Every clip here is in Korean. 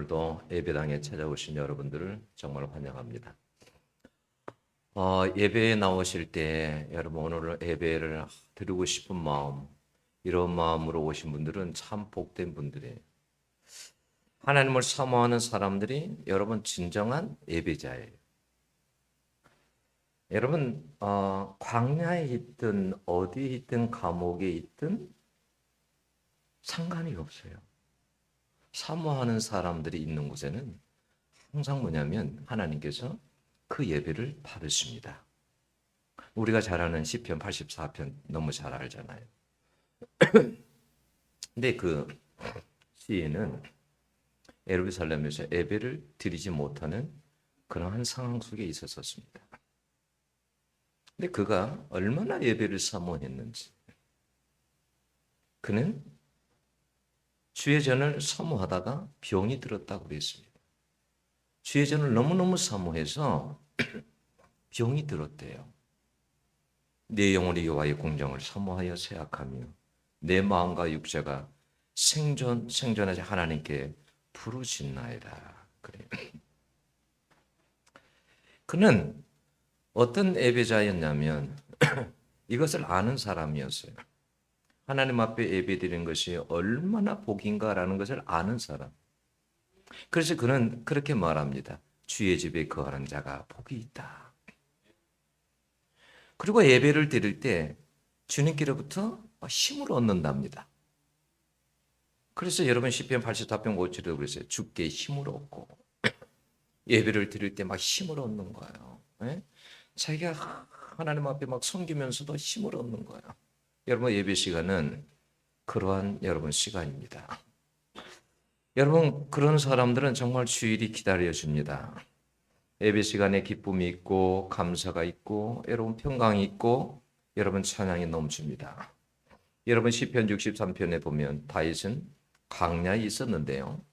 오늘도 예배당에 찾아오신 여러분들을 정말 환영합니다. 예배에 나오실 때 여러분 오늘 예배를 드리고 싶은 마음, 이런 마음으로 오신 분들은 참 복된 분들이에요. 하나님을 사모하는 사람들이 여러분 진정한 예배자예요. 여러분 광야에 있든 어디에 있든 감옥에 있든 상관이 없어요. 사모하는 사람들이 있는 곳에는 항상 뭐냐면 하나님께서 그 예배를 받으십니다. 우리가 잘 아는 시편 84편 너무 잘 알잖아요. 근데 그 시인은 예루살렘에서 예배를 드리지 못하는 그러한 상황 속에 있었습니다. 근데 그가 얼마나 예배를 사모했는지, 그는 주의 전을 사모하다가 병이 들었다고 그랬습니다. 주의 전을 너무너무 사모해서 병이 들었대요. 내 영혼이 여호와의 공정을 사모하여 세악하며 내 마음과 육체가 생존하지 하나님께 부르짖나이다. 그래요. 그는 어떤 예배자였냐면 이것을 아는 사람이었어요. 하나님 앞에 예배드리는 것이 얼마나 복인가라는 것을 아는 사람. 그래서 그는 그렇게 말합니다. 주의 집에 거하는 자가 복이 있다. 그리고 예배를 드릴 때 주님께로부터 힘을 얻는답니다. 그래서 여러분 시편 84편 5절에도 그랬어요. 주께 힘을 얻고 예배를 드릴 때 막 힘을 얻는 거예요. 네? 자기가 하나님 앞에 막 섬기면서도 힘을 얻는 거예요. 여러분 예배 시간은 그러한 여러분 시간입니다. 여러분 그런 사람들은 정말 주일이 기다려줍니다. 예배 시간에 기쁨이 있고 감사가 있고 여러분 평강이 있고 여러분 찬양이 넘칩니다. 여러분 시편 63편에 보면 다윗은 광야에 있었는데요.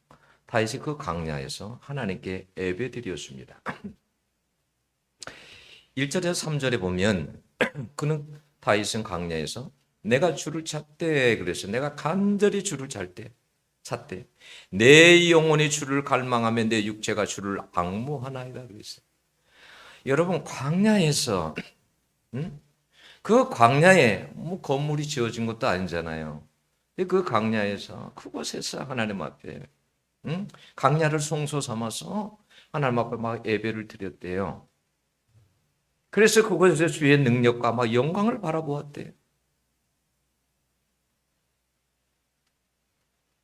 다윗이 그 광야에서 하나님께 예배드렸습니다. 1절에서 3절에 보면 그는 다윗은 광야에서 내가 주를 찾되 그래서 내가 간절히 주를 찾되 내 영혼이 주를 갈망하며 내 육체가 주를 앙무하나이다 그랬어요. 여러분 광야에서 그 광야에 뭐 건물이 지어진 것도 아니잖아요. 그 광야에서 그곳에서 하나님 앞에 광야를 성소 삼아서 하나님 앞에 막 예배를 드렸대요. 그래서 그곳에서 주의 능력과 막 영광을 바라보았대요.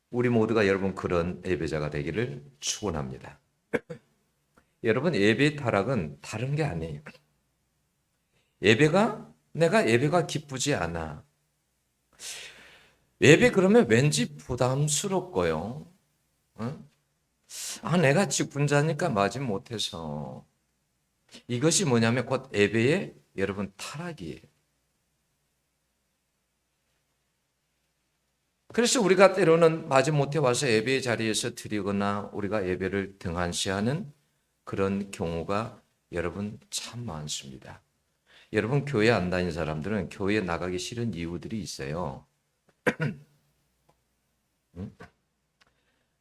우리 모두가 여러분 그런 예배자가 되기를 축원합니다. 여러분 예배의 타락은 다른 게 아니에요. 내가 예배가 기쁘지 않아. 예배 그러면 왠지 부담스럽고요. 내가 직분자니까 마지 못해서. 이것이 뭐냐면 곧 예배의 여러분 타락이에요. 그래서 우리가 때로는 마지못해 와서 예배의 자리에서 드리거나 우리가 예배를 등한시하는 그런 경우가 여러분 참 많습니다. 여러분 교회 안 다니는 사람들은 교회에 나가기 싫은 이유들이 있어요.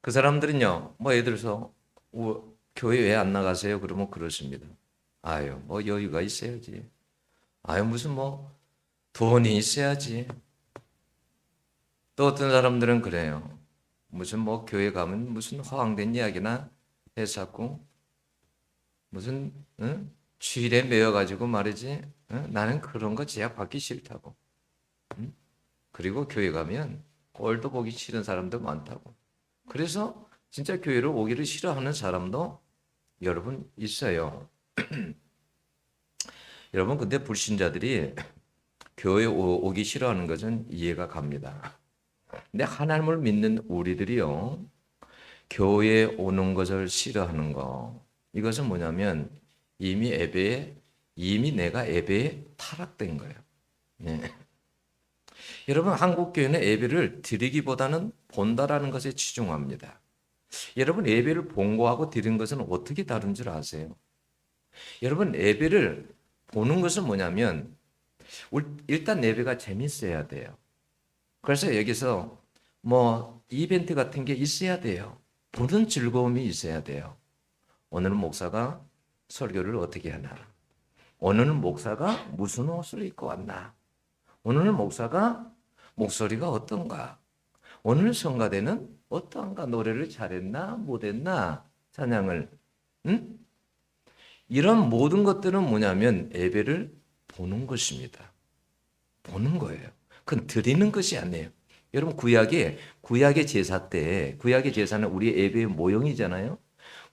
그 사람들은요, 뭐 예를 들어서 교회 왜 안 나가세요? 그러면 그렇습니다. 아유, 뭐 여유가 있어야지. 아유, 무슨 뭐 돈이 있어야지. 또 어떤 사람들은 그래요. 무슨 뭐 교회 가면 무슨 허황된 이야기나 해서고 무슨 주일에 매여가지고 말이지. 나는 그런 거 제약받기 싫다고. 그리고 교회 가면 꼴도 보기 싫은 사람도 많다고. 그래서 진짜 교회를 오기를 싫어하는 사람도 여러분 있어요. 여러분 근데 불신자들이 교회 오기 싫어하는 것은 이해가 갑니다. 근데 하나님을 믿는 우리들이요, 교회에 오는 것을 싫어하는 거, 이것은 뭐냐면 이미 내가 예배에 타락된 거예요. 네. 여러분 한국 교회는 예배를 드리기보다는 본다라는 것에 치중합니다. 여러분 예배를 본 거하고 드린 것은 어떻게 다른 줄 아세요? 여러분 예배를 보는 것은 뭐냐면 일단 예배가 재밌어야 돼요. 그래서 여기서 뭐 이벤트 같은 게 있어야 돼요. 보는 즐거움이 있어야 돼요. 오늘은 목사가 설교를 어떻게 하나? 오늘은 목사가 무슨 옷을 입고 왔나? 오늘은 목사가 목소리가 어떤가? 오늘 성가대는 어떠한가? 노래를 잘했나? 못했나? 찬양을. 응? 이런 모든 것들은 뭐냐면 예배를 보는 것입니다. 보는 거예요. 그건 드리는 것이 아니에요. 여러분 구약의 제사 때 구약의 제사는 우리 예배의 모형이잖아요.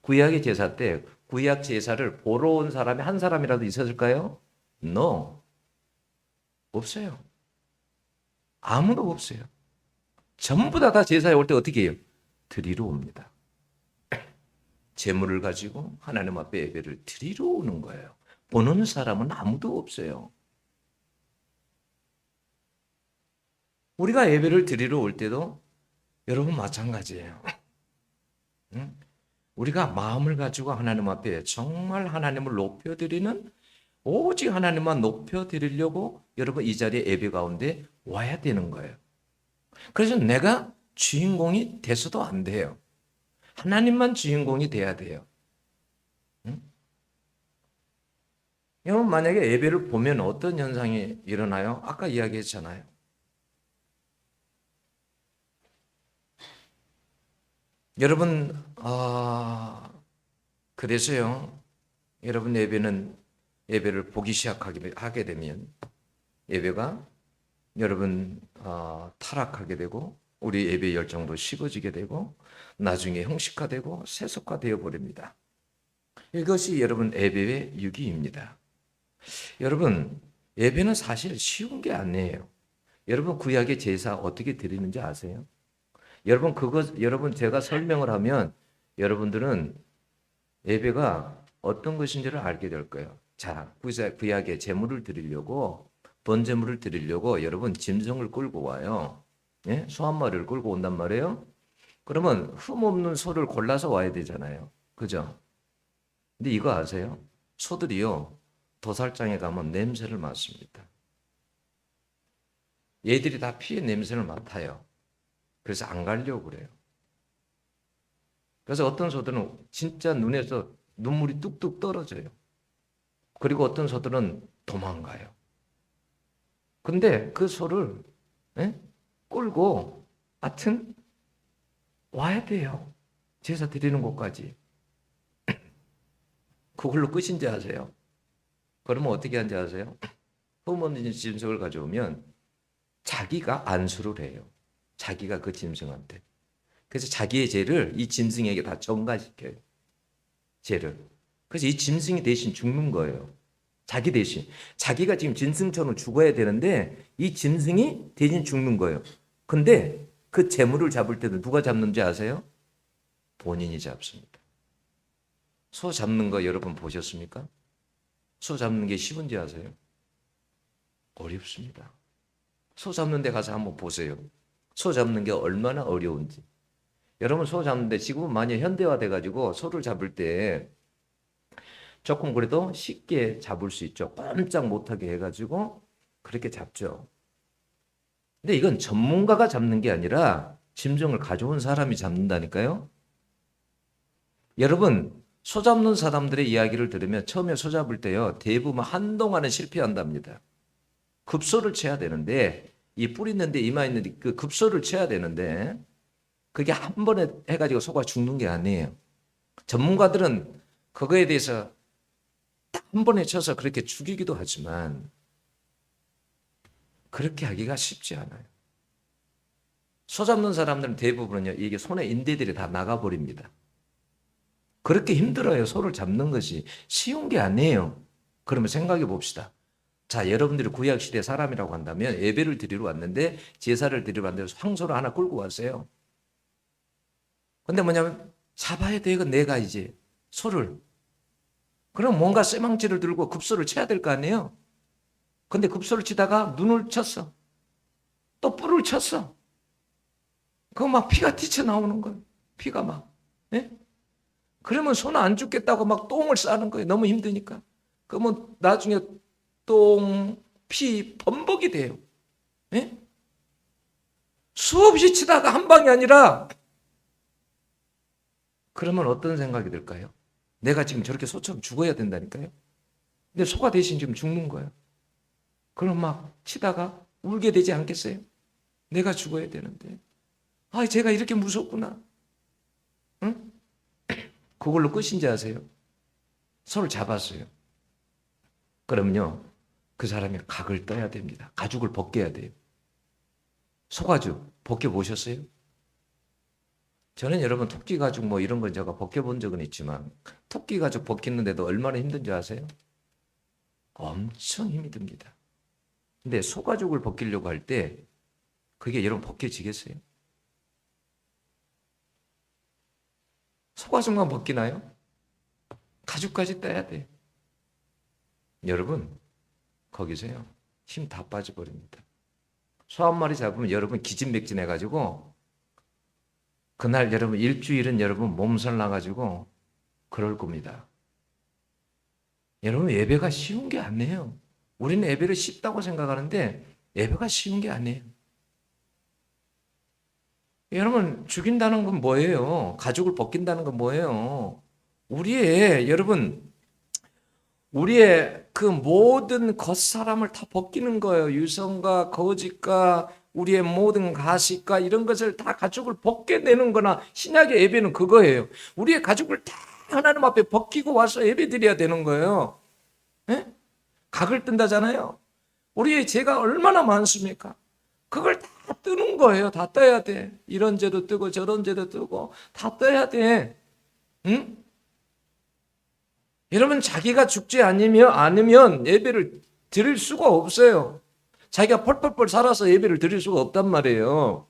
구약의 제사 때 구약 제사를 보러 온 사람이 한 사람이라도 있었을까요? No. 없어요. 아무도 없어요. 전부 다 제사에 올 때 어떻게 해요? 드리러 옵니다. 제물을 가지고 하나님 앞에 예배를 드리러 오는 거예요. 보는 사람은 아무도 없어요. 우리가 예배를 드리러 올 때도 여러분 마찬가지예요. 응? 우리가 마음을 가지고 하나님 앞에 정말 하나님을 높여드리는 오직 하나님만 높여드리려고 여러분 이 자리에 예배 가운데 와야 되는 거예요. 그래서 내가 주인공이 돼서도 안 돼요. 하나님만 주인공이 돼야 돼요. 응? 여러분 만약에 예배를 보면 어떤 현상이 일어나요? 아까 이야기했잖아요. 여러분 그래서요. 여러분 예배를 보기 시작하게 되면 예배가 여러분 타락하게 되고 우리 예배 열정도 식어지게 되고 나중에 형식화되고 세속화되어 버립니다. 이것이 여러분 예배의 유기입니다. 여러분 예배는 사실 쉬운 게 아니에요. 여러분 구약의 제사 어떻게 드리는지 아세요? 여러분 제가 설명을 하면 여러분들은 예배가 어떤 것인지를 알게 될 거예요. 자, 구약의 제물을 드리려고 번제물을 드리려고 여러분 짐승을 끌고 와요. 예? 소 한 마리를 끌고 온단 말이에요. 그러면 흠없는 소를 골라서 와야 되잖아요. 그죠? 근데 이거 아세요? 소들이요. 도살장에 가면 냄새를 맡습니다. 얘들이 다 피의 냄새를 맡아요. 그래서 안 가려고 그래요. 그래서 어떤 소들은 진짜 눈에서 눈물이 뚝뚝 떨어져요. 그리고 어떤 소들은 도망가요. 근데 그 소를 끌고 하여튼 와야 돼요. 제사 드리는 곳까지. 그걸로 끝인지 아세요? 그러면 어떻게 하는지 아세요? 흠없는 짐승을 가져오면 자기가 안수를 해요. 자기가 그 짐승한테. 그래서 자기의 죄를 이 짐승에게 다 전가시켜요. 죄를. 그래서 이 짐승이 대신 죽는 거예요. 자기 대신. 자기가 지금 짐승처럼 죽어야 되는데 이 짐승이 대신 죽는 거예요. 근데 그 재물을 잡을 때도 누가 잡는지 아세요? 본인이 잡습니다. 소 잡는 거 여러분 보셨습니까? 소 잡는 게 쉬운지 아세요? 어렵습니다. 소 잡는 데 가서 한번 보세요. 소 잡는 게 얼마나 어려운지. 여러분 소 잡는데 지금은 많이 현대화돼 가지고 소를 잡을 때 조금 그래도 쉽게 잡을 수 있죠. 꼼짝 못하게 해가지고 그렇게 잡죠. 근데 이건 전문가가 잡는 게 아니라 짐승을 가져온 사람이 잡는다니까요. 여러분 소 잡는 사람들의 이야기를 들으면 처음에 소 잡을 때요 대부분 한동안은 실패한답니다. 급소를 쳐야 되는데 이 뿔 있는데 이마 있는데 그 급소를 쳐야 되는데 그게 한 번에 해가지고 소가 죽는 게 아니에요. 전문가들은 그거에 대해서 한 번에 쳐서 그렇게 죽이기도 하지만 그렇게 하기가 쉽지 않아요. 소 잡는 사람들은 대부분은요 이게 손에 인대들이 다 나가버립니다. 그렇게 힘들어요. 소를 잡는 것이 쉬운 게 아니에요. 그러면 생각해 봅시다. 자, 여러분들이 구약시대 사람이라고 한다면 예배를 드리러 왔는데 제사를 드리러 왔는데 황소를 하나 끌고 왔어요. 근데 뭐냐면 잡아야 돼. 이거 내가 이제 소를. 그럼 뭔가 쇠망치를 들고 급소를 쳐야 될 거 아니에요. 근데 급소를 치다가 눈을 쳤어. 또 뿔을 쳤어. 그거 막 피가 튀쳐나오는 거예요. 피가 막. 예? 그러면 소는 안 죽겠다고 막 똥을 싸는 거예요. 너무 힘드니까. 그러면 나중에 똥, 피, 범벅이 돼요. 예? 수없이 치다가 한 방이 아니라 그러면 어떤 생각이 들까요? 내가 지금 저렇게 소처럼 죽어야 된다니까요. 근데 소가 대신 지금 죽는 거예요. 그럼 막 치다가 울게 되지 않겠어요? 내가 죽어야 되는데. 아, 제가 이렇게 무섭구나. 응? 그걸로 끝인지 아세요? 소를 잡았어요. 그럼요, 그 사람이 각을 떠야 됩니다. 가죽을 벗겨야 돼요. 소가죽 벗겨보셨어요? 저는 여러분 토끼 가죽 뭐 이런 건 제가 벗겨본 적은 있지만 토끼 가죽 벗기는데도 얼마나 힘든지 아세요? 엄청 힘이 듭니다. 근데 소 가죽을 벗기려고 할 때 그게 여러분 벗겨지겠어요? 소 가죽만 벗기나요? 가죽까지 떼야 돼. 여러분 거기서요 힘 다 빠져버립니다. 소 한 마리 잡으면 여러분 기진맥진해가지고 그날 여러분 일주일은 여러분 몸살 나가지고 그럴 겁니다. 여러분 예배가 쉬운 게 아니에요. 우리는 예배를 쉽다고 생각하는데 예배가 쉬운 게 아니에요. 여러분 죽인다는 건 뭐예요? 가죽을 벗긴다는 건 뭐예요? 우리의 그 모든 겉사람을 다 벗기는 거예요. 유성과 거짓과 우리의 모든 가식과 이런 것을 다 가죽을 벗겨내는 거나 신약의 예배는 그거예요. 우리의 가죽을 다 하나님 앞에 벗기고 와서 예배 드려야 되는 거예요. 예? 각을 뜬다잖아요. 우리의 죄가 얼마나 많습니까? 그걸 다 뜨는 거예요. 다 떠야 돼. 이런 죄도 뜨고 저런 죄도 뜨고 다 떠야 돼. 응? 여러분 자기가 죽지 않으면 예배를 드릴 수가 없어요. 자기가 펄펄펄 살아서 예배를 드릴 수가 없단 말이에요.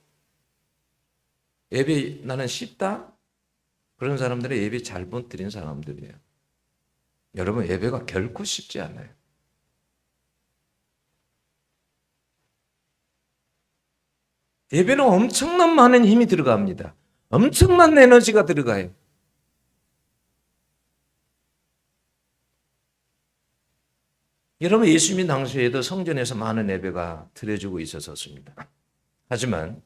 예배 나는 쉽다? 그런 사람들은 예배 잘못 드린 사람들이에요. 여러분 예배가 결코 쉽지 않아요. 예배는 엄청난 많은 힘이 들어갑니다. 엄청난 에너지가 들어가요. 여러분 예수님 당시에도 성전에서 많은 예배가 드려지고 있었습니다. 하지만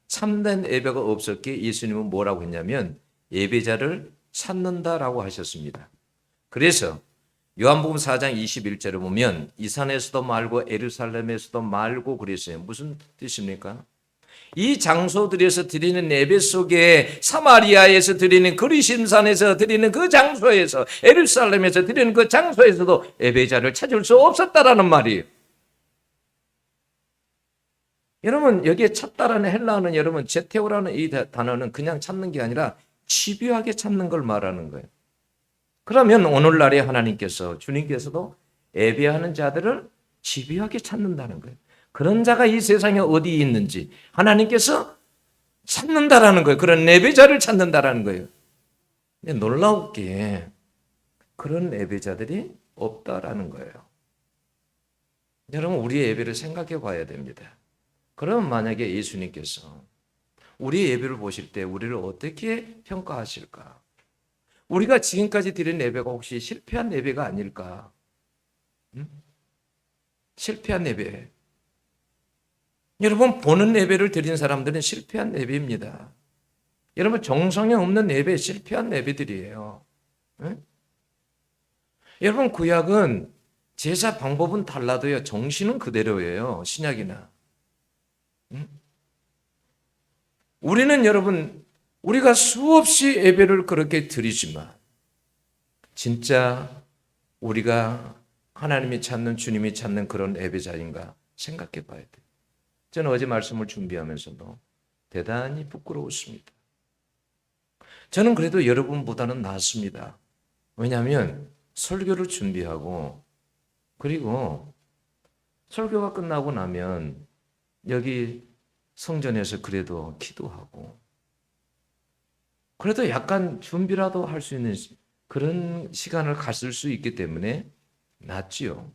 참된 예배가 없었기에 예수님은 뭐라고 했냐면 예배자를 찾는다라고 하셨습니다. 그래서 요한복음 4장 21절에 보면 이 산에서도 말고 예루살렘에서도 말고 그랬어요. 무슨 뜻입니까? 이 장소들에서 드리는 예배 속에 사마리아에서 드리는 그리심산에서 드리는 그 장소에서 예루살렘에서 드리는 그 장소에서도 예배자를 찾을 수 없었다라는 말이에요. 여러분 여기에 찾다라는 헬라어는 여러분 제테오라는 이 단어는 그냥 찾는 게 아니라 집요하게 찾는 걸 말하는 거예요. 그러면 오늘날에 하나님께서 주님께서도 예배하는 자들을 집요하게 찾는다는 거예요. 그런 자가 이 세상에 어디 있는지 하나님께서 찾는다라는 거예요. 그런 예배자를 찾는다라는 거예요. 근데 놀라웠기에 그런 예배자들이 없다라는 거예요. 여러분 우리의 예배를 생각해 봐야 됩니다. 그럼 만약에 예수님께서 우리의 예배를 보실 때 우리를 어떻게 평가하실까? 우리가 지금까지 드린 예배가 혹시 실패한 예배가 아닐까? 실패한 예배. 여러분 보는 예배를 드린 사람들은 실패한 예배입니다. 여러분 정성이 없는 예배 실패한 예배들이에요. 네? 여러분 구약은 제사 방법은 달라도요 정신은 그대로예요. 신약이나. 우리는 여러분 우리가 수없이 예배를 그렇게 드리지만 진짜 우리가 하나님이 찾는 주님이 찾는 그런 예배자인가 생각해 봐야 돼요. 저는 어제 말씀을 준비하면서도 대단히 부끄러웠습니다. 저는 그래도 여러분보다는 낫습니다. 왜냐하면 설교를 준비하고 그리고 설교가 끝나고 나면 여기 성전에서 그래도 기도하고 그래도 약간 준비라도 할 수 있는 그런 시간을 가질 수 있기 때문에 낫지요.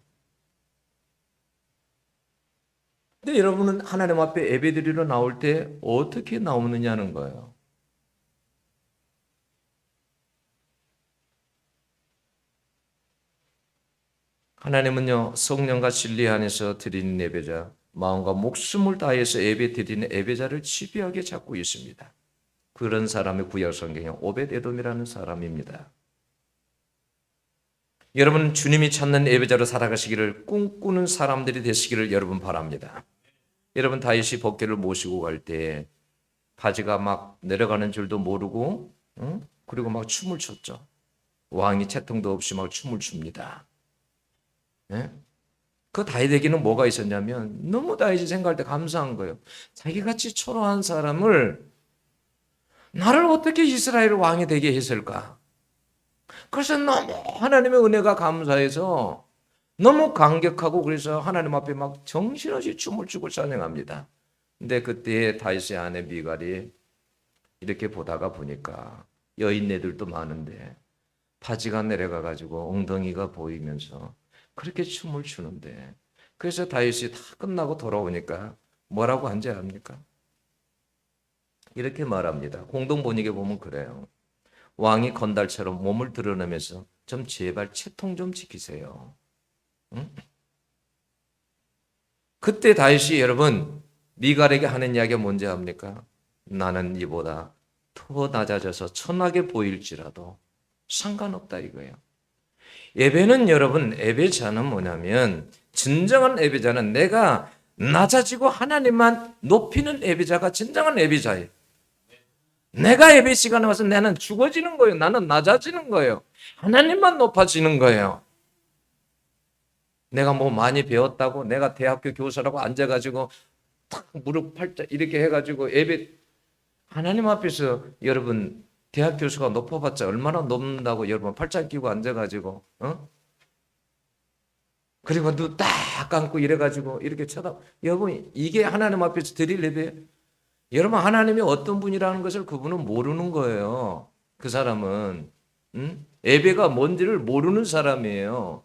근데 여러분은 하나님 앞에 예배드리러 나올 때 어떻게 나오느냐는 거예요. 하나님은요 성령과 진리 안에서 드리는 예배자, 마음과 목숨을 다해서 예배 드리는 예배자를 집요하게 찾고 있습니다. 그런 사람의 구약 성경에 오벳에돔이라는 사람입니다. 여러분 주님이 찾는 예배자로 살아가시기를 꿈꾸는 사람들이 되시기를 여러분 바랍니다. 여러분 다윗이 법궤를 모시고 갈 때 바지가 막 내려가는 줄도 모르고 그리고 막 춤을 췄죠. 왕이 채통도 없이 막 춤을 춥니다. 예? 그 다윗에게는 뭐가 있었냐면 너무 다윗이 생각할 때 감사한 거예요. 자기같이 초라한 사람을 나를 어떻게 이스라엘 왕이 되게 했을까? 그래서 너무 하나님의 은혜가 감사해서 너무 감격하고 그래서 하나님 앞에 막 정신없이 춤을 추고 찬양합니다. 근데 그때 다윗의 아내 미갈이 이렇게 보다가 보니까 여인네들도 많은데 바지가 내려가 가지고 엉덩이가 보이면서 그렇게 춤을 추는데 그래서 다윗이 다 끝나고 돌아오니까 뭐라고 한지 압니까? 이렇게 말합니다. 공동번역에 보면 그래요. 왕이 건달처럼 몸을 드러내면서 좀 제발 채통 좀 지키세요. 응? 그때 다윗이 여러분 미갈에게 하는 이야기가 뭔지 압니까? 나는 이보다 더 낮아져서 천하게 보일지라도 상관없다 이거예요. 예배는 여러분 예배자는 뭐냐면 진정한 예배자는 내가 낮아지고 하나님만 높이는 예배자가 진정한 예배자예요. 내가 예배 시간에 와서 나는 죽어지는 거예요. 나는 낮아지는 거예요. 하나님만 높아지는 거예요. 내가 뭐 많이 배웠다고 내가 대학교 교사라고 앉아가지고 탁 무릎 팔자 이렇게 해가지고 예배 하나님 앞에서 여러분 대학 교수가 높아봤자 얼마나 높는다고 여러분 팔짱 끼고 앉아가지고 그리고 눈 딱 감고 이래가지고 이렇게 여러분 이게 하나님 앞에서 드릴 예배 여러분 하나님이 어떤 분이라는 것을 그분은 모르는 거예요. 그 사람은 예배가 뭔지를 모르는 사람이에요.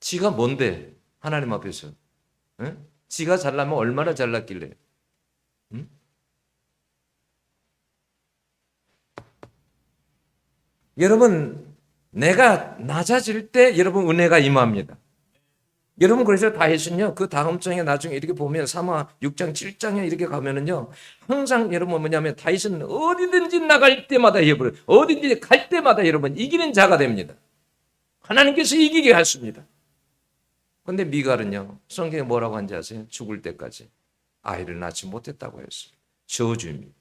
지가 뭔데 하나님 앞에서 지가 잘나면 얼마나 잘났길래 여러분 내가 낮아질 때 여러분 은혜가 임합니다. 여러분 그래서 다윗은요 그 다음 장에 나중에 이렇게 보면 사마 6장 7장에 이렇게 가면은요 항상 여러분 뭐냐면 다윗은 어디든지 나갈 때마다 여러분 어디든지 갈 때마다 여러분 이기는 자가 됩니다. 하나님께서 이기게 하십니다. 근데 미갈은요 성경에 뭐라고 한지 아세요? 죽을 때까지 아이를 낳지 못했다고 했어요. 저주입니다.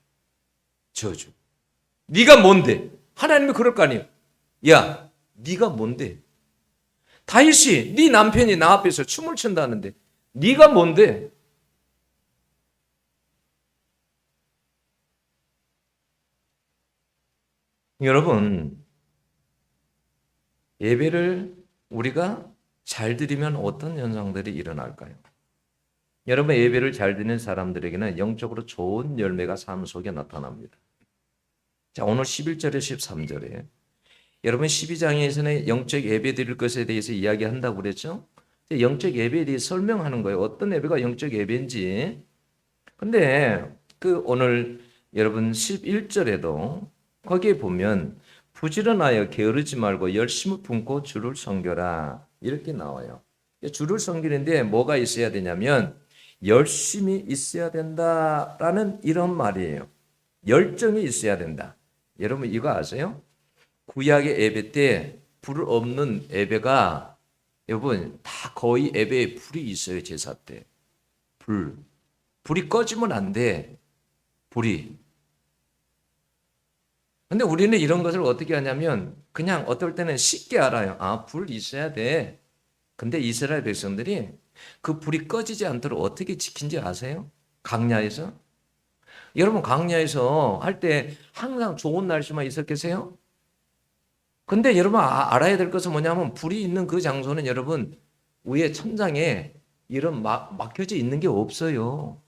저주. 네가 뭔데? 하나님이 그럴 거 아니에요. 야, 네가 뭔데? 다윗이 네 남편이 나 앞에서 춤을 춘다는데 네가 뭔데? 여러분, 예배를 우리가 잘 드리면 어떤 현상들이 일어날까요? 여러분, 예배를 잘 드리는 사람들에게는 영적으로 좋은 열매가 삶 속에 나타납니다. 자, 오늘 11절에 13절에 여러분 12장에서는 영적 예배 드릴 것에 대해서 이야기한다고 그랬죠? 영적 예배에 대해 설명하는 거예요. 어떤 예배가 영적 예배인지. 근데 그 오늘 여러분 11절에도 거기에 보면 부지런하여 게으르지 말고 열심을 품고 주를 섬겨라 이렇게 나와요. 주를 섬기는데 뭐가 있어야 되냐면 열심이 있어야 된다라는 이런 말이에요. 열정이 있어야 된다. 여러분 이거 아세요? 구약의 예배 때 불 없는 예배가 여러분 다 거의 예배에 불이 있어요. 제사 때 불이 꺼지면 안 돼. 불이. 근데 우리는 이런 것을 어떻게 하냐면 그냥 어떨 때는 쉽게 알아요. 아, 불 있어야 돼. 근데 이스라엘 백성들이 그 불이 꺼지지 않도록 어떻게 지킨지 아세요? 광야에서? 여러분 광야에서 할 때 항상 좋은 날씨만 있었겠어요? 근데 여러분 알아야 될 것은 뭐냐면 불이 있는 그 장소는 여러분 위에 천장에 이런 막혀져 있는 게 없어요.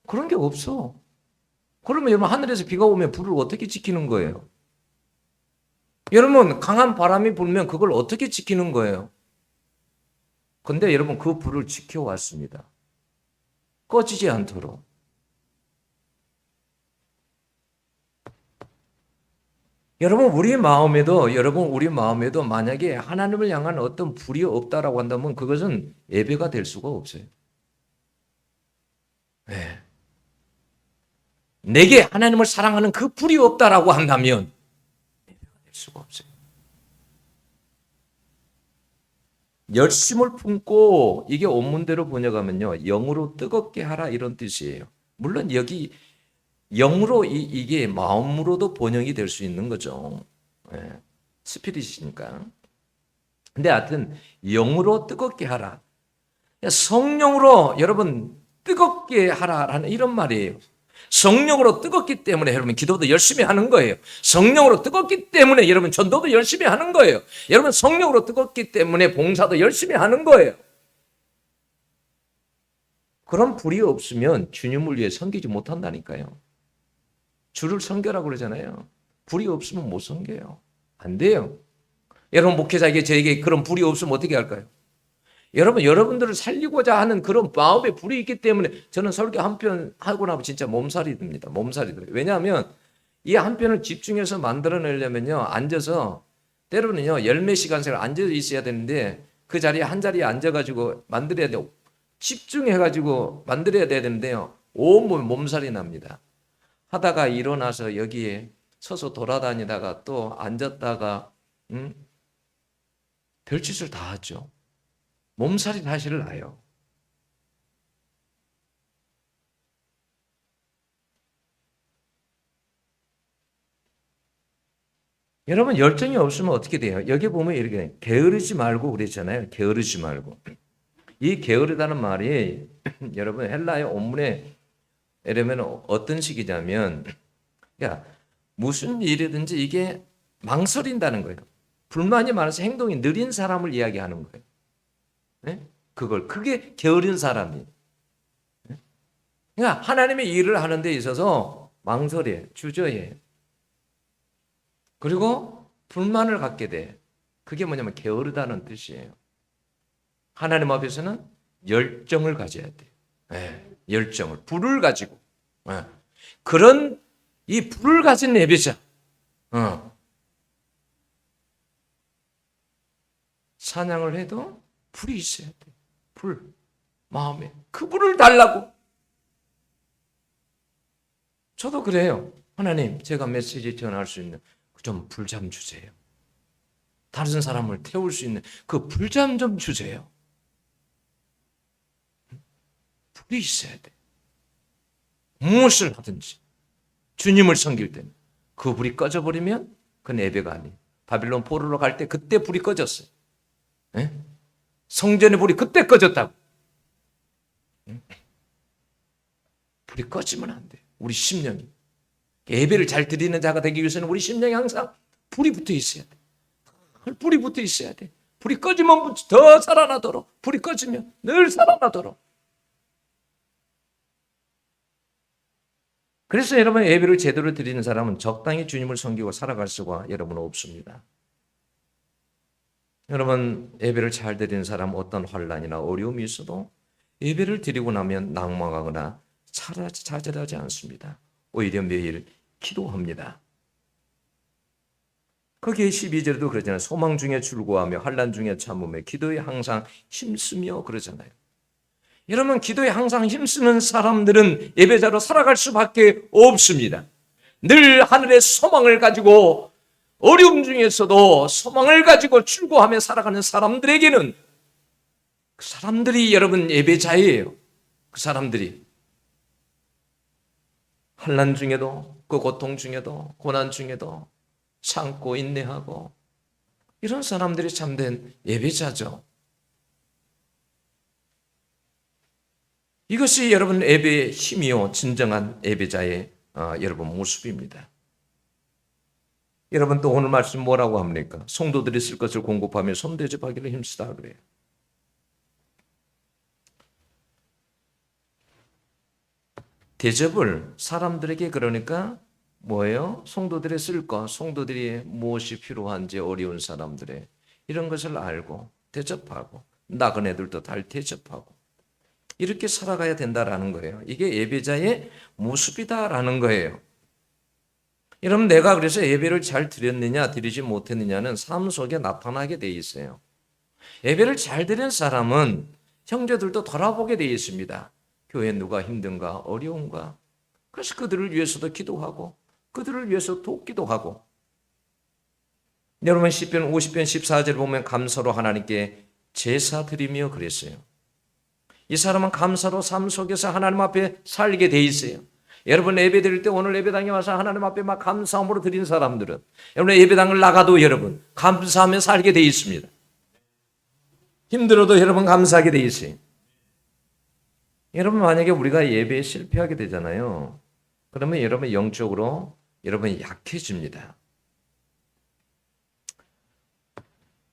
그런 게 없어. 그러면 여러분 하늘에서 비가 오면 불을 어떻게 지키는 거예요? 여러분 강한 바람이 불면 그걸 어떻게 지키는 거예요? 근데 여러분 그 불을 지켜왔습니다. 꺼지지 않도록. 여러분 우리 마음에도 만약에 하나님을 향한 어떤 불이 없다라고 한다면 그것은 예배가 될 수가 없어요. 네. 내게 하나님을 사랑하는 그 불이 없다라고 한다면 예배가 될 수가 없어요. 열심을 품고, 이게 원문대로 번역하면요, 영으로 뜨겁게 하라 이런 뜻이에요. 물론 여기 영으로 이게 마음으로도 번역이 될 수 있는 거죠. 예, 스피릿이니까. 근데 하여튼 영으로 뜨겁게 하라. 성령으로 여러분 뜨겁게 하라라는 이런 말이에요. 성령으로 뜨겁기 때문에 여러분 기도도 열심히 하는 거예요. 성령으로 뜨겁기 때문에 여러분 전도도 열심히 하는 거예요. 여러분 성령으로 뜨겁기 때문에 봉사도 열심히 하는 거예요. 그런 불이 없으면 주님을 위해 섬기지 못한다니까요. 주를 섬겨라고 그러잖아요. 불이 없으면 못 섬겨요. 안 돼요. 여러분 목회자에게 저에게 그런 불이 없으면 어떻게 할까요? 여러분, 여러분들을 살리고자 하는 그런 마음의 불이 있기 때문에 저는 설교 한 편 하고 나면 진짜 몸살이 듭니다. 몸살이 들어요. 왜냐하면 이 한 편을 집중해서 만들어내려면요, 앉아서 때로는요, 열몇 시간씩 앉아 있어야 되는데 그 자리에 한 자리에 앉아가지고 만들어야 돼요. 집중해가지고 만들어야 되는데요, 온몸 몸살이 납니다. 하다가 일어나서 여기에 서서 돌아다니다가 또 앉았다가 별짓을 다 하죠. 몸살이 사실 나요. 여러분 열정이 없으면 어떻게 돼요? 여기 보면 이렇게 게으르지 말고 그랬잖아요. 게으르지 말고. 이 게으르다는 말이 여러분 헬라의 원문에 이러면 어떤 식이냐면, 그러니까 무슨 일이든지 이게 망설인다는 거예요. 불만이 많아서 행동이 느린 사람을 이야기하는 거예요. 네? 그게 게으른 사람이에요. 네? 그러니까 하나님의 일을 하는 데 있어서 망설여, 주저해. 그리고 불만을 갖게 돼. 그게 뭐냐면 게으르다는 뜻이에요. 하나님 앞에서는 열정을 가져야 돼. 네, 열정을, 불을 가지고. 네. 그런 이 불을 가진 예배자. 찬양을 해도 불이 있어야 돼. 불. 마음에. 그 불을 달라고. 저도 그래요. 하나님, 제가 메시지 전할 수 있는 좀 불 좀 주세요. 다른 사람을 태울 수 있는 그 불 좀 주세요. 불이 있어야 돼. 무엇을 하든지 주님을 섬길 때는 그 불이 꺼져버리면 그건 예배가 아니에요. 바빌론 포로로 갈 때 그때 불이 꺼졌어요. 네? 성전의 불이 그때 꺼졌다고. 불이 꺼지면 안 돼요. 우리 심령이. 예배를 잘 드리는 자가 되기 위해서는 우리 심령이 항상 불이 붙어 있어야 돼. 불이 붙어 있어야 돼. 불이 꺼지면 더 살아나도록, 불이 꺼지면 늘 살아나도록. 그래서 여러분 예배를 제대로 드리는 사람은 적당히 주님을 섬기고 살아갈 수가 여러분 없습니다. 여러분 예배를 잘 드리는 사람은 어떤 환난이나 어려움이 있어도 예배를 드리고 나면 낙망하거나 좌절하지 않습니다. 오히려 매일 기도합니다. 거기에 12절에도 그러잖아요. 소망 중에 출구하며 환난 중에 참으며 기도에 항상 힘쓰며 그러잖아요. 여러분 기도에 항상 힘쓰는 사람들은 예배자로 살아갈 수밖에 없습니다. 늘 하늘의 소망을 가지고 어려움 중에서도 소망을 가지고 출구하며 살아가는 사람들에게는 그 사람들이 여러분 예배자예요. 그 사람들이 환난 중에도 그 고통 중에도 고난 중에도 참고 인내하고 이런 사람들이 참된 예배자죠. 이것이 여러분 예배의 힘이요 진정한 예배자의 여러분 모습입니다. 여러분 또 오늘 말씀 뭐라고 합니까? 성도들이 쓸 것을 공급하며 손대접하기를 힘쓰다 그래요. 대접을 사람들에게 그러니까 뭐예요? 성도들이 쓸 것, 성도들이 무엇이 필요한지 어려운 사람들의 이런 것을 알고 대접하고 나그네들도 잘 대접하고 이렇게 살아가야 된다라는 거예요. 이게 예배자의 모습이다라는 거예요. 여러분 내가 그래서 예배를 잘 드렸느냐 드리지 못했느냐는 삶 속에 나타나게 돼 있어요. 예배를 잘 드린 사람은 형제들도 돌아보게 돼 있습니다. 교회 누가 힘든가 어려운가 그래서 그들을 위해서도 기도하고 그들을 위해서 돕기도 하고. 여러분 시편 50편 14절 보면 감사로 하나님께 제사 드리며 그랬어요. 이 사람은 감사로 삶 속에서 하나님 앞에 살게 돼 있어요. 여러분 예배 드릴 때 오늘 예배당에 와서 하나님 앞에 막 감사함으로 드린 사람들은 여러분 예배당을 나가도 여러분 감사하며 살게 돼 있습니다. 힘들어도 여러분 감사하게 돼 있어요. 여러분 만약에 우리가 예배에 실패하게 되잖아요. 그러면 여러분 영적으로 여러분이 약해집니다.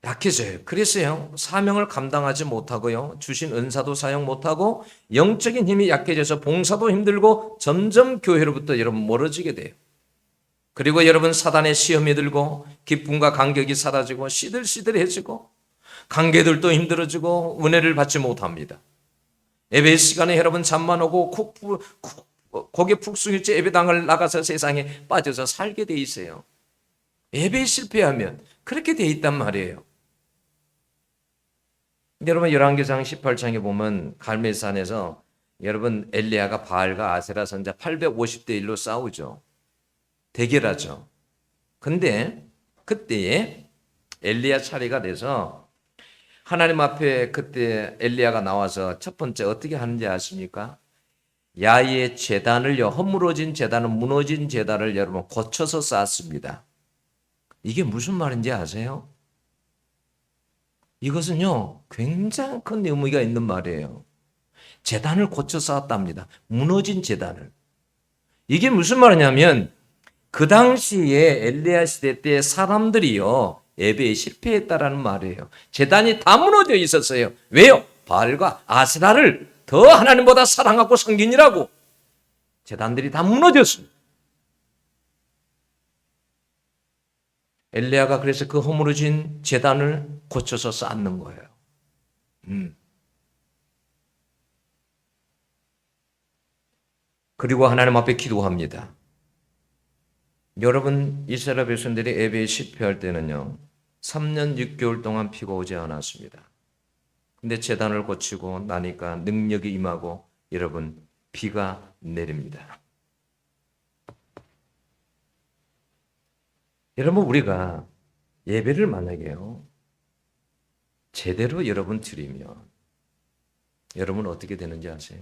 약해져요. 그래서요 사명을 감당하지 못하고요 주신 은사도 사용 못하고 영적인 힘이 약해져서 봉사도 힘들고 점점 교회로부터 여러분 멀어지게 돼요. 그리고 여러분 사단의 시험이 들고 기쁨과 감격이 사라지고 시들시들해지고 관계들도 힘들어지고 은혜를 받지 못합니다. 예배 시간에 여러분 잠만 오고 고개 푹 숙일지 예배당을 나가서 세상에 빠져서 살게 돼 있어요. 예배에 실패하면 그렇게 돼 있단 말이에요. 여러분 열왕기상 18장에 보면 갈멜산에서 여러분 엘리야가 바알과 아세라 선자 850대 1로 싸우죠. 대결하죠. 근데 그때에 엘리야 차례가 돼서 하나님 앞에 그때 엘리야가 나와서 첫 번째 어떻게 하는지 아십니까? 야훼의 제단을요, 허물어진 제단은 무너진 제단을 여러분 고쳐서 쌓았습니다. 이게 무슨 말인지 아세요? 이것은요 굉장히 큰 의미가 있는 말이에요. 제단을 고쳐 쌓았답니다. 무너진 제단을. 이게 무슨 말이냐면 그 당시에 엘리야 시대 때 사람들이요 예배에 실패했다라는 말이에요. 제단이 다 무너져 있었어요. 왜요? 바알과 아세라를 더 하나님보다 사랑하고 섬기니라고 제단들이 다 무너졌습니다. 엘리야가 그래서 그 허물어진 제단을 고쳐서 쌓는 거예요. 그리고 하나님 앞에 기도합니다. 여러분 이스라엘 백성들이 예배에 실패할 때는요 3년 6개월 동안 비가 오지 않았습니다. 근데 제단을 고치고 나니까 능력이 임하고 여러분 비가 내립니다. 여러분 우리가 예배를 만약에요 제대로 여러분 드리면 여러분 어떻게 되는지 아세요?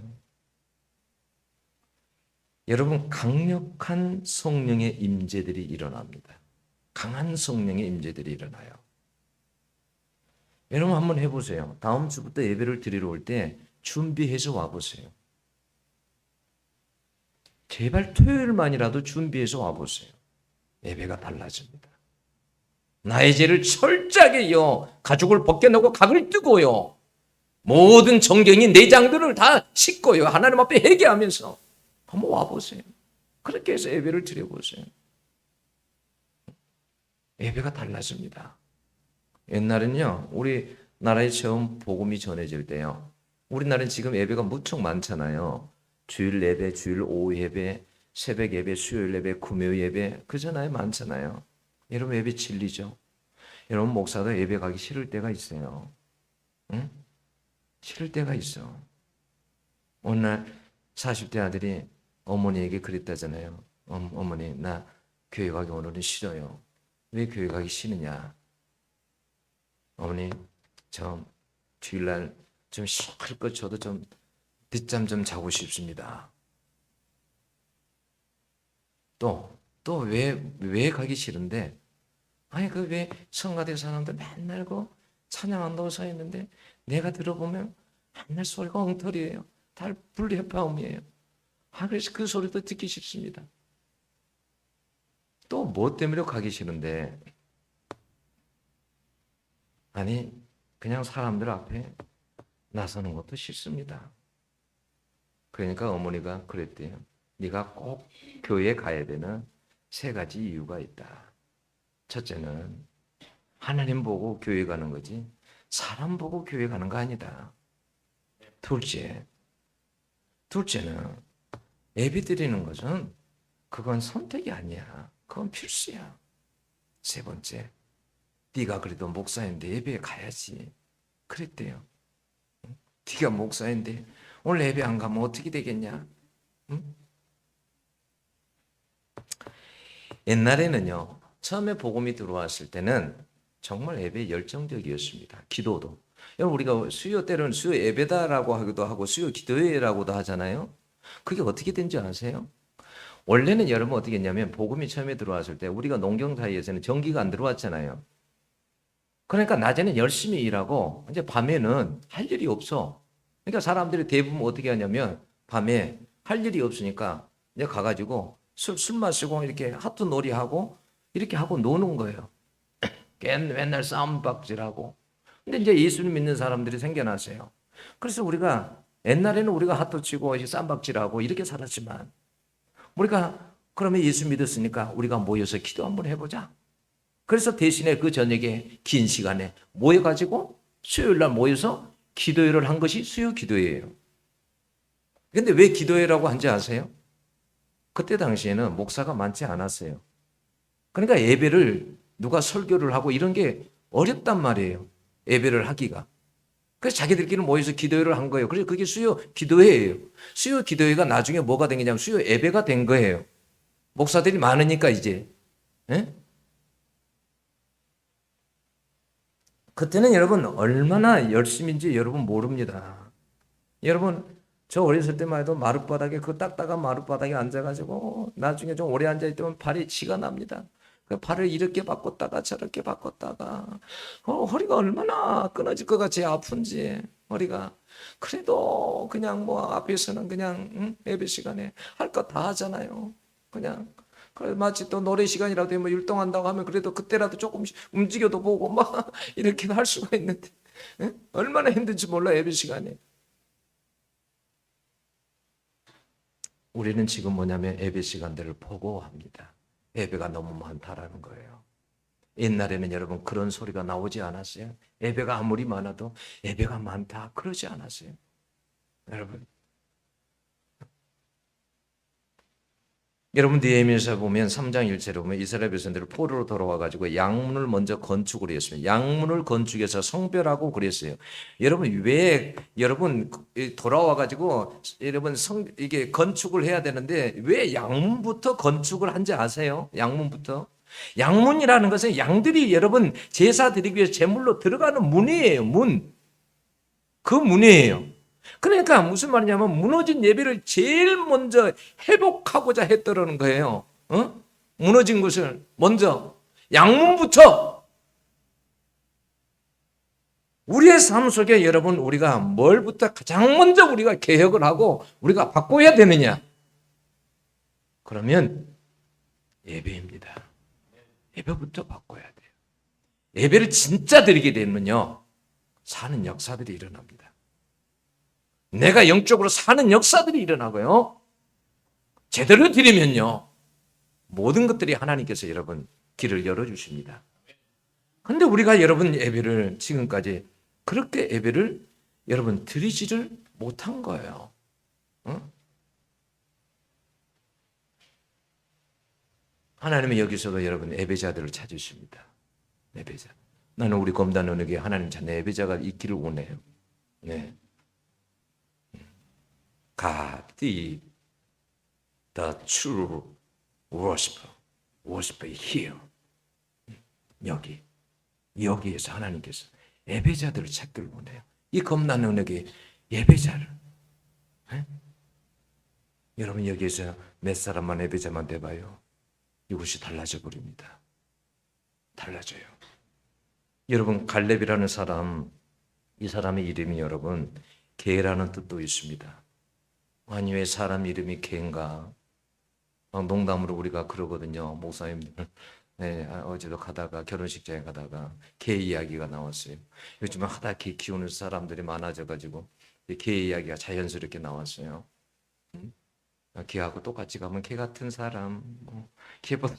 여러분 강력한 성령의 임재들이 일어납니다. 강한 성령의 임재들이 일어나요. 여러분 한번 해보세요. 다음 주부터 예배를 드리러 올 때 준비해서 와보세요. 제발 토요일만이라도 준비해서 와보세요. 예배가 달라집니다. 나의 죄를 철저하게요 가죽을 벗겨내고 각을 뜨고요 모든 정경이 내장들을 다 씻고요 하나님 앞에 회개하면서 한번 와보세요. 그렇게 해서 예배를 드려보세요. 예배가 달라집니다. 옛날엔요 우리 나라에 처음 복음이 전해질 때요 우리나라는 지금 예배가 무척 많잖아요. 주일 예배, 주일 오후 예배, 새벽 예배, 수요일 예배, 금요 예배 그전에 많잖아요. 여러분 예배 진리죠. 여러분 목사도 예배 가기 싫을 때가 있어요. 응? 싫을 때가 있어. 어느 날 40대 아들이 어머니에게 그랬다잖아요. 어머니 나 교회 가기 오늘은 싫어요. 왜 교회 가기 싫으냐? 어머니 저 주일날 좀 실컷 저도 좀 늦잠 좀 자고 싶습니다. 또 왜 가기 싫은데? 아니 그 왜 성가대 사람들 맨날 그 찬양한다고 서 있는데 내가 들어보면 맨날 소리가 엉터리예요. 다 불협화음이에요. 그래서 그 소리도 듣기 싫습니다. 또 뭐 때문에 가기 싫은데? 아니 그냥 사람들 앞에 나서는 것도 싫습니다. 그러니까 어머니가 그랬대요. 네가 꼭 교회에 가야 되는 3가지 이유가 있다. 첫째는 하나님 보고 교회 가는 거지 사람 보고 교회 가는 거 아니다. 둘째는 예배 드리는 것은 그건 선택이 아니야. 그건 필수야. 세 번째, 네가 그래도 목사인데 예배에 가야지. 그랬대요. 네가 목사인데 오늘 예배 안 가면 어떻게 되겠냐? 응? 옛날에는요, 처음에 복음이 들어왔을 때는 정말 예배에 열정적이었습니다. 기도도. 여러분, 우리가 수요 때는 수요 예배다라고 하기도 하고 수요 기도회라고도 하잖아요. 그게 어떻게 된지 아세요? 원래는 여러분 어떻게 했냐면 복음이 처음에 들어왔을 때 우리가 농경 사이에서는 전기가 안 들어왔잖아요. 그러니까 낮에는 열심히 일하고 이제 밤에는 할 일이 없어. 그러니까 사람들이 대부분 어떻게 하냐면 밤에 할 일이 없으니까 이제 가가지고 술 마시고 이렇게 하트 놀이하고 이렇게 하고 노는 거예요. 맨날 싸움박질하고. 근데 이제 예수를 믿는 사람들이 생겨났어요. 그래서 우리가 옛날에는 우리가 하트 치고 쌈박질하고 이렇게 살았지만 우리가 그러면 예수 믿었으니까 우리가 모여서 기도 한번 해보자. 그래서 대신에 그 저녁에 긴 시간에 모여가지고 수요일 날 모여서 기도회를 한 것이 수요 기도회예요. 근데 왜 기도회라고 한지 아세요? 그때 당시에는 목사가 많지 않았어요. 그러니까 예배를 누가 설교를 하고 이런 게 어렵단 말이에요. 예배를 하기가. 그래서 자기들끼리 모여서 기도회를 한 거예요. 그래서 그게 수요 기도회예요. 수요 기도회가 나중에 뭐가 된 거냐면 수요 예배가 된 거예요. 목사들이 많으니까 이제. 예? 그때는 여러분 얼마나 열심인지 여러분 모릅니다. 여러분 저 어렸을 때만 해도 마룻바닥에 그 딱딱한 마룻바닥에 앉아가지고 나중에 좀 오래 앉아있다면 발이 치가 납니다. 그 발을 이렇게 바꿨다가 저렇게 바꿨다가 허리가 얼마나 끊어질 것 같이 아픈지 허리가 그래도 그냥 뭐 앞에서는 그냥 예배 시간에 할 거 다 하잖아요. 그냥 마치 또 노래 시간이라도 되면 율동한다고 하면 그래도 그때라도 조금씩 움직여도 보고 막 이렇게 할 수가 있는데 얼마나 힘든지 몰라 예배 시간에. 우리는 지금 뭐냐면 예배 시간들을 포고합니다. 예배가 너무 많다라는 거예요. 옛날에는 여러분 그런 소리가 나오지 않았어요. 예배가 아무리 많아도 예배가 많다 그러지 않았어요. 여러분 여러분 느헤미야서 보면 3장 1절에 보면 이스라엘 백성들이 포로로 돌아와 가지고 양문을 먼저 건축을 했습니다. 양문을 건축해서 성별하고 그랬어요. 여러분 왜 여러분 돌아와 가지고 여러분 이게 건축을 해야 되는데 왜 양문부터 건축을 한지 아세요? 양문부터. 양문이라는 것은 양들이 여러분 제사 드리기 위해서 제물로 들어가는 문이에요. 문. 그 문이에요. 그러니까 무슨 말이냐면 무너진 예배를 제일 먼저 회복하고자 했더라는 거예요. 어? 무너진 것을 먼저 양문부터 우리의 삶 속에 여러분 우리가 뭘부터 가장 먼저 우리가 개혁을 하고 우리가 바꿔야 되느냐? 그러면 예배입니다. 예배부터 바꿔야 돼요. 예배를 진짜 드리게 되면요. 사는 역사들이 일어납니다. 내가 영적으로 사는 역사들이 일어나고요. 제대로 드리면요. 모든 것들이 하나님께서 여러분 길을 열어주십니다. 근데 우리가 여러분 예배를 지금까지 그렇게 예배를 여러분 드리지를 못한 거예요. 어? 하나님은 여기서도 여러분 예배자들을 찾으십니다. 예배자. 나는 우리 검단 언에게 하나님 자녀 예배자가 있기를 원해요. 네. God, the true worshiper, worshiper here. 여기에서 하나님께서 예배자들을 찾기를 원해요. 이 겁난 언에게 예배자를. 네? 여러분 여기에서 몇 사람만 예배자만 돼봐요. 이것이 달라져 버립니다. 달라져요. 여러분 갈렙이라는 사람, 이 사람의 이름이 여러분 개라는 뜻도 있습니다. 아니 왜 사람 이름이 개인가? 농담으로 우리가 그러거든요. 목사님들. 네, 어제도 가다가 결혼식장에 가다가 개 이야기가 나왔어요. 요즘은 하다 개 키우는 사람들이 많아져가지고 개 이야기가 자연스럽게 나왔어요. 개하고 똑같이 가면 개 같은 사람, 개보다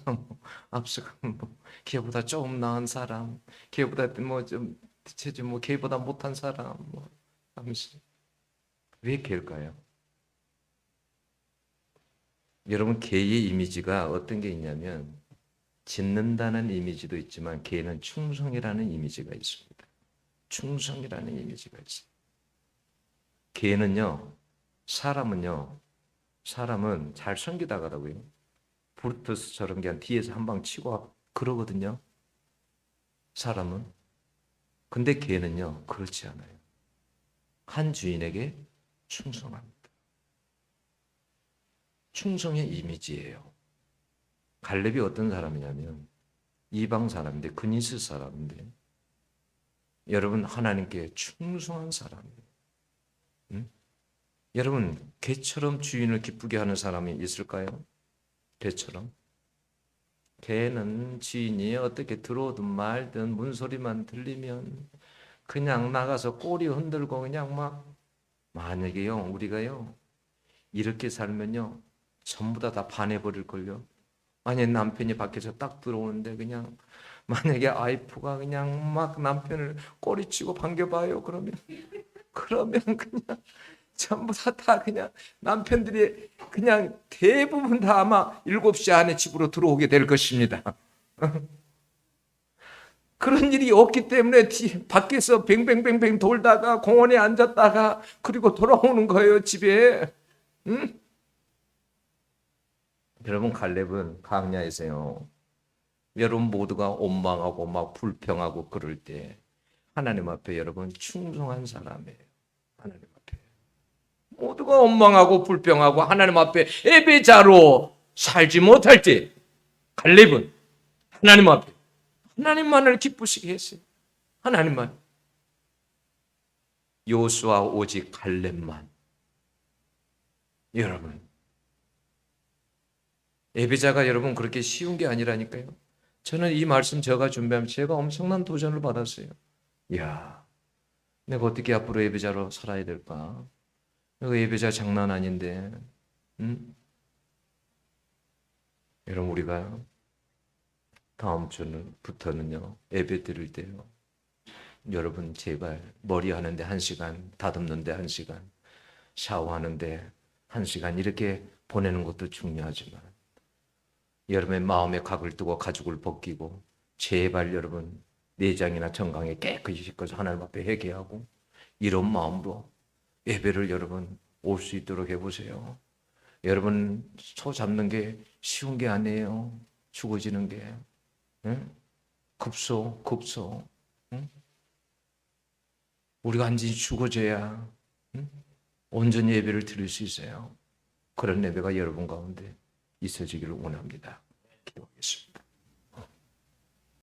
앞서가면 개보다 조금 나은 사람, 개보다 좀 대체적으로 개보다 못한 사람, 하면서 왜 개일까요? 여러분 개의 이미지가 어떤 게 있냐면 짓는다는 이미지도 있지만 개는 충성이라는 이미지가 있습니다. 충성이라는 이미지가 있어요. 개는요, 사람은 잘 섬기다가도요 브루투스처럼 그냥 뒤에서 한 방 치고 그러거든요. 사람은. 근데 개는요, 그렇지 않아요. 한 주인에게 충성합니다. 충성의 이미지예요. 갈렙이 어떤 사람이냐면 이방 사람인데, 그니스 사람인데, 여러분 하나님께 충성한 사람이에요. 응? 여러분 개처럼 주인을 기쁘게 하는 사람이 있을까요? 개처럼? 개는 주인이 어떻게 들어오든 말든 문소리만 들리면 그냥 나가서 꼬리 흔들고 그냥 막, 만약에요 우리가요 이렇게 살면요 전부 다 반해버릴걸요. 아니 남편이 밖에서 딱 들어오는데 그냥, 만약에 와이프가 그냥 막 남편을 꼬리치고 반겨봐요 그러면 그냥 전부 다 그냥 남편들이 그냥 대부분 다 아마 7시 안에 집으로 들어오게 될 것입니다. 그런 일이 없기 때문에 밖에서 뱅뱅뱅뱅 돌다가 공원에 앉았다가 그리고 돌아오는 거예요 집에. 응? 여러분 갈렙은 광야에서요, 여러분 모두가 원망하고 막 불평하고 그럴 때 하나님 앞에 여러분 충성한 사람이에요. 하나님 앞에 모두가 원망하고 불평하고 하나님 앞에 예배자로 살지 못할 때 갈렙은 하나님 앞에 하나님만을 기쁘시게 했어요. 하나님만. 요수아 오직 갈렙만. 여러분 예배자가 여러분 그렇게 쉬운 게 아니라니까요. 저는 이 말씀 제가 준비하면 제가 엄청난 도전을 받았어요. 이야, 내가 어떻게 앞으로 예배자로 살아야 될까? 내가 예배자 장난 아닌데. 응? 여러분 우리가 다음 주부터는요 예배 드릴 때요, 여러분 제발 머리 하는데 1시간, 다듬는데 1시간, 샤워하는데 1시간 이렇게 보내는 것도 중요하지만 여러분의 마음의 각을 두고 가죽을 벗기고 제발 여러분 내장이나 정강에 깨끗이 씻어서 하나님 앞에 회개하고 이런 마음으로 예배를 여러분 올 수 있도록 해보세요. 여러분 소 잡는 게 쉬운 게 아니에요. 죽어지는 게. 응? 급소. 응? 우리가 완전히 죽어져야 응? 온전히 예배를 드릴 수 있어요. 그런 예배가 여러분 가운데 있어지기를 원합니다. 기도하겠습니다.